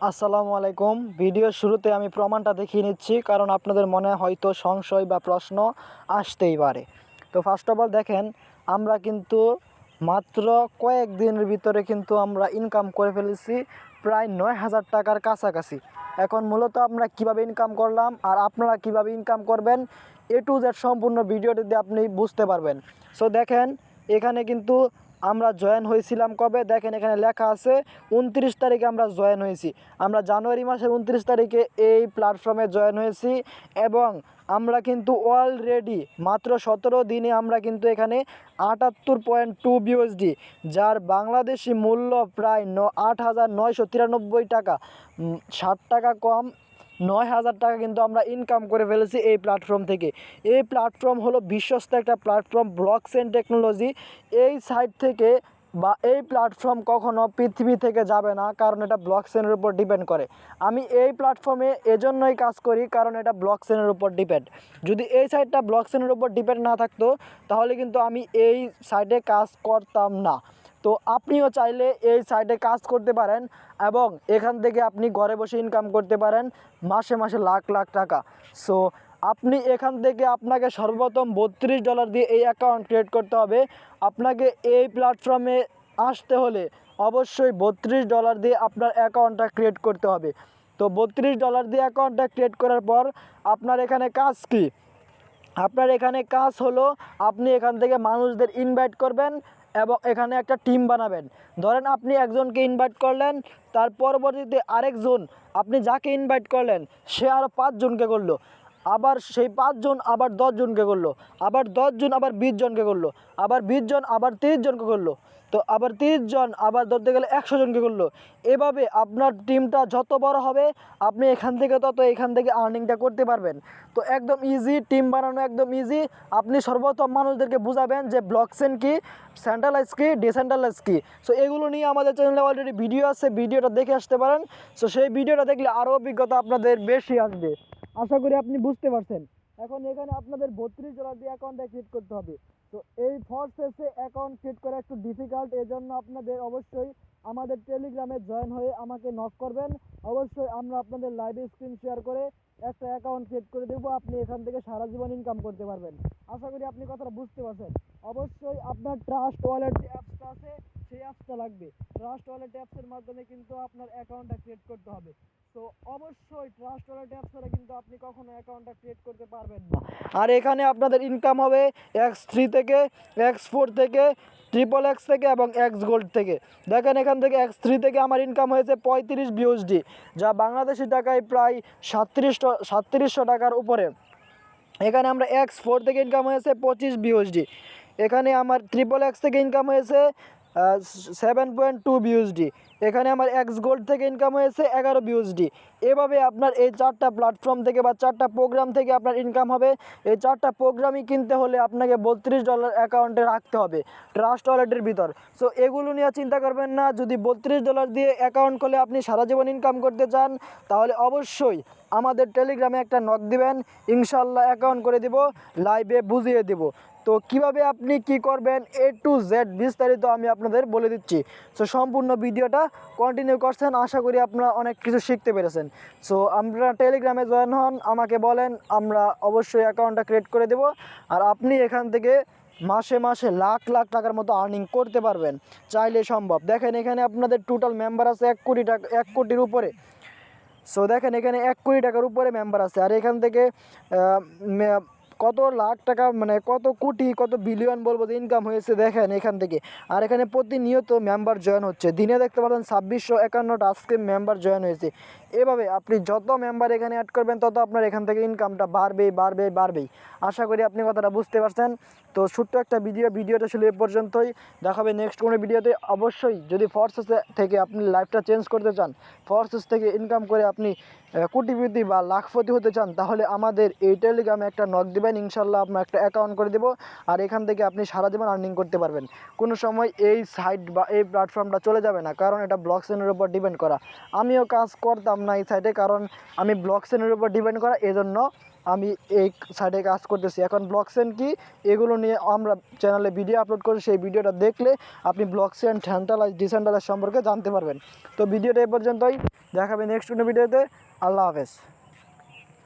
আসসালামু আলাইকুম। ভিডিওর শুরুতে আমি প্রমাণটা দেখিয়ে নিচ্ছি, কারণ আপনাদের মনে হয়তো সংশয় বা প্রশ্ন আসতেই পারে। তো ফার্স্ট অফ অল দেখেন, আমরা কিন্তু মাত্র কয়েকদিনের ভিতরে কিন্তু আমরা ইনকাম করে ফেলেছি প্রায় 9,000 টাকার কাছাকাছি। এখন মূলত আমরা কিভাবে ইনকাম করলাম আর আপনারা কিভাবে ইনকাম করবেন, এ টু জেড সম্পূর্ণ ভিডিওটিতে আপনি বুঝতে পারবেন। সো দেখেন, এখানে কিন্তু আমরা জয়েন হয়েছিলাম কবে, দেখেন এখানে লেখা আছে 29 তারিখে আমরা জয়েন হয়েছি। আমরা জানুয়ারি মাসের 29 তারিখে এই প্ল্যাটফর্মে জয়েন হয়েছি এবং আমরা কিন্তু অলরেডি মাত্র 17 দিনে আমরা কিন্তু এখানে 78.2 বিউএসডি, যার বাংলাদেশি মূল্য প্রায় 8,993 টাকা, 60 টাকা কম, 9,000 টাকা কিন্তু আমরা ইনকাম করে ফেলেছি এই প্ল্যাটফর্ম থেকে। এই প্ল্যাটফর্ম হলো বিশ্বস্ত একটা প্ল্যাটফর্ম, ব্লকচেন টেকনোলজি। এই সাইট থেকে বা এই প্ল্যাটফর্ম কখনো পৃথিবী থেকে যাবে না, কারণ এটা ব্লকচেনের উপর ডিপেন্ড করে। আমি এই প্ল্যাটফর্মে এজন্যই কাজ করি কারণ এটা ব্লকচেনের উপর ডিপেন্ড। যদি এই সাইটটা ব্লকচেনের উপর ডিপেন্ড না থাকতো তাহলে কিন্তু আমি এই সাইটে কাজ করতাম না। তো আপনিও চাইলে এই সাইটে কাজ করতে পারেন এবং এখান থেকে আপনি ঘরে বসে ইনকাম করতে পারেন মাসে মাসে লাখ লাখ টাকা। সো আপনি এখান থেকে আপনাকে সর্বপ্রথম $32 দিয়ে এই অ্যাকাউন্ট ক্রিয়েট করতে হবে। আপনাকে এই প্ল্যাটফর্মে আসতে হলে অবশ্যই $32 দিয়ে আপনার অ্যাকাউন্টটা ক্রিয়েট করতে হবে। তো $32 দিয়ে অ্যাকাউন্টটা ক্রিয়েট করার পর আপনার এখানে কাজ কি? আপনার এখানে কাজ হলো আপনি এখান থেকে মানুষদের ইনভাইট করবেন এবং এখানে একটা টিম বানাবেন। ধরেন আপনি একজনকে ইনভাইট করলেন, তার পরবর্তীতে আরেকজন, আপনি যাকে ইনভাইট করলেন সে আরও 5 জনকে করলো, আবার সেই 5 জন আবার 10 জনকে করলো, আবার 10 জন আবার 20 জনকে করলো, আবার 20 জন আবার 30 জনকে করলো, তো আবার 30 জন আবার ধরতে গেলে 100 জনকে করলো। এভাবে আপনার টিমটা যত বড় হবে আপনি এখান থেকে আর্নিংটা করতে পারবেন। তো একদম ইজি, টিম বানানো একদম ইজি। আপনি সর্বপ্রথম মানুষদেরকে বুঝাবেন যে ব্লকচেন কি, সেন্ট্রালাইজ কি, ডিসেন্ট্রালাইজ কি। সো এগুলো নিয়ে আমাদের চ্যানেলে অলরেডি ভিডিও আছে, ভিডিওটা দেখে আসতে পারেন। সো সেই ভিডিওটা দেখলে আরও অভিজ্ঞতা আপনাদের বেশি আসবে। আশা করি আপনি বুঝতে পারছেন। এখন এখানে আপনাদের $32 দিয়ে অ্যাকাউন্টটা ক্রিয়েট করতে হবে। তো এই ফরসেসে অ্যাকাউন্ট ক্রিয়েট করা একটু ডিফিকাল্ট, এজন্য আপনাদের অবশ্যই আমাদের টেলিগ্রামে জয়েন হয়ে আমাকে নক করবেন। অবশ্যই আমরা আপনাদের লাইভে স্ক্রিন শেয়ার করে একটা অ্যাকাউন্ট ক্রিয়েট করে দেবো, আপনি এখান থেকে সারা জীবন ইনকাম করতে পারবেন। আশা করি আপনি কথাটা বুঝতে পারছেন। অবশ্যই আপনার ট্রাস্ট ওয়ালেট যে অ্যাপসটা আছে সেই অ্যাপসটা লাগবে। ট্রাস্ট ওয়ালেট অ্যাপসের মাধ্যমে কিন্তু আপনার অ্যাকাউন্টটা ক্রিয়েট করতে হবে। তো অবশ্যই ট্রাস্ট ওয়ালেট অ্যাপ ছাড়া কিন্তু আপনি কখনো অ্যাকাউন্টটা ক্রিয়েট করতে পারবেন না। আর এখানে আপনাদের ইনকাম হবে X3 থেকে, X4 থেকে, XXX থেকে এবং X গোল্ড থেকে। দেখেন এখান থেকে X3 থেকে আমার ইনকাম হয়েছে 35 বিউএসডি, যা বাংলাদেশি টাকায় প্রায় 3700 টাকার উপরে। এখানে আমরা X4 থেকে ইনকাম হয়েছে 25 বিউএসডি। এখানে আমার XXX থেকে ইনকাম হয়েছে 7.2 বিউএসডি। এখানে আমার এক্স গোল্ড থেকে ইনকাম হয়েছে 11 বিউএসডি। এভাবে আপনার এই 4টা প্ল্যাটফর্ম থেকে বা 4টা প্রোগ্রাম থেকে আপনার ইনকাম হবে। এই 4টা প্রোগ্রামই কিনতে হলে আপনাকে $32 অ্যাকাউন্টে রাখতে হবে ট্রাস্ট ওয়ালেটের ভিতর। সো এগুলো নিয়ে চিন্তা করবেন না। যদি $32 দিয়ে অ্যাকাউন্ট খুলে আপনি সারা জীবন ইনকাম করতে চান তাহলে অবশ্যই আমাদের টেলিগ্রামে একটা নক দিবেন, ইনশাল্লাহ অ্যাকাউন্ট করে দিব, লাইভে বুঝিয়ে দেব। তো কিভাবে আপনি কি করবেন A to Z বিস্তারিত আমি আপনাদের বলে দিচ্ছি। সো সম্পূর্ণ ভিডিওটা কন্টিনিউ করছেন, আশা করি আপনারা অনেক কিছু শিখতে পেরেছেন। সো আমরা টেলিগ্রামে জয়েন হন, আমাকে বলেন, আমরা অবশ্যই অ্যাকাউন্টটা ক্রিয়েট করে দেব। আর আপনি এখান থেকে মাসে মাসে লাখ লাখ টাকার মতো আর্নিং করতে পারবেন, চাইলে সম্ভব। দেখেন এখানে আপনাদের টোটাল মেম্বার আছে 1 কোটি টাকা, 1 কোটির উপরে। সো দেখেন এখানে 1 কোটি টাকার উপরে মেম্বার আছে। আর এখান থেকে কত লাখ টাকা, মানে কত কোটি, কত বিলিয়ন বলবো যে ইনকাম হয়েছে দেখেন এখান থেকে। আর এখানে প্রতিনিয়ত মেম্বার জয়েন হচ্ছে, দিনে দেখতে পাচ্ছেন 2651টা আজকে মেম্বার জয়েন হয়েছে। এভাবে আপনি যত মেম্বার এখানে অ্যাড করবেন তত আপনার এখান থেকে ইনকামটা বাড়বেই। আশা করি আপনি কথাটা বুঝতে পারছেন। তো ছোট্ট একটা ভিডিওটা ছিল এ পর্যন্তই। দেখাবে নেক্সট কোনো ভিডিওতে। অবশ্যই যদি ফরসেস থেকে আপনি লাইফটা চেঞ্জ করতে চান, ফরসেস থেকে ইনকাম করে আপনি কোটিপতি বা লাখপতি হতে চান, তাহলে আমাদের এই টেলিগ্রামে একটা নক দেবেন, ইনশাল্লাহ আপনার একটা অ্যাকাউন্ট করে দেবো। আর এখান থেকে আপনি সারা জীবন আর্নিং করতে পারবেন। কোনো সময় এই সাইট বা এই প্ল্যাটফর্মটা চলে যাবে না, কারণ এটা ব্লকচেনের উপর ডিপেন্ড করা। আমিও কাজ করতাম না এই সাইটে, কারণ আমি ব্লকচেনের উপর ডিপেন্ড করা, এজন্য আমি এই সাইটে কাজ করতেছি। এখন ব্লকচেন কি এগুলো নিয়ে আমরা চ্যানেলে ভিডিও আপলোড করি, সেই ভিডিওটা দেখলে আপনি ব্লকচেন, সেন্ট্রালাইজ, ডিসেন্ট্রালাইজ সম্পর্কে জানতে পারবেন। তো ভিডিওটা এ পর্যন্তই। দেখাবে নেক্সট কোনো ভিডিওতে। আল্লাহ হাফেজ।